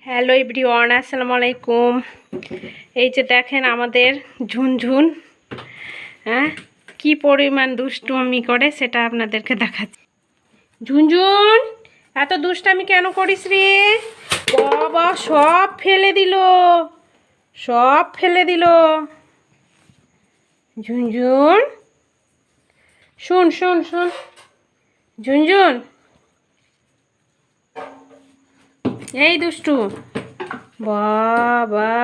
Hello everyone, আসসালামু আলাইকুম। এই যে দেখেন আমাদের ঝুনঝুন, হ্যাঁ কি পরিমাণ দুষ্টুমি করে সেটা আপনাদেরকে দেখাচ্ছি। ঝুনঝুন, এত দুষ্টামি কেন করিস রে বাবা? সব ফেলে দিল, সব ফেলে দিল। ঝুনঝুন শুন শুন শুন, ঝুনঝুন এই দুষ্টু বাবা,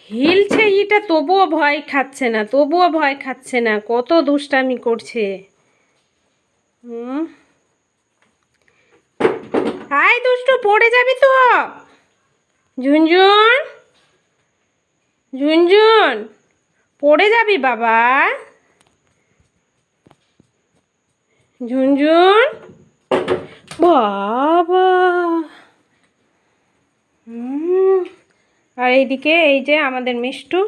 হিলছে ইটা তবুও ভয় খাচ্ছে না, তবুও ভয় খাচ্ছে না, কত দুষ্টামি করছে। আয় দুষ্টু, পড়ে যাবি তো। ঝুনঝুন ঝুনঝুন, পড়ে যাবি বাবা। ঝুনঝুন বাবা। আর এইদিকে এই যে আমাদের মিষ্টু,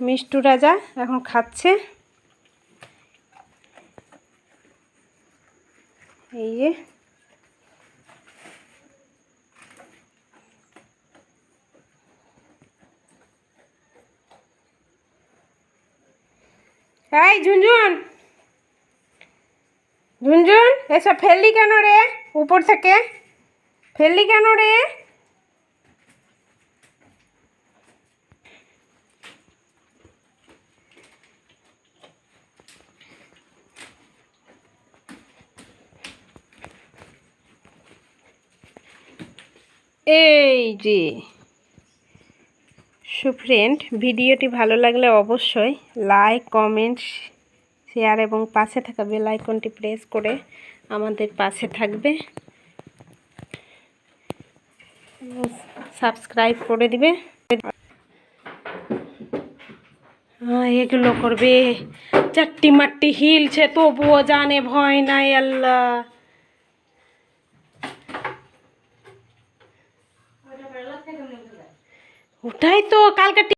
মিষ্টু রাজা এখন খাচ্ছে। এই যে এই ঝুনঝুন, ঝুনঝুন এসব ফেললি কেন রে? উপর থেকে ফেললি কেন রে? এই যে ফ্রেন্ড, ভিডিওটি ভালো লাগলে অবশ্যই লাইক, কমেন্ট, শেয়ার এবং পাশে থাকা বেল আইকনটি প্রেস করে আমাদের পাশে থাকবে, সাবস্ক্রাইব করে দিবে। এগুলো করবে, চারটি মাটি হিলছে তবুও জানে ভয় নাই আল্লাহ। ওটাই তো কালকে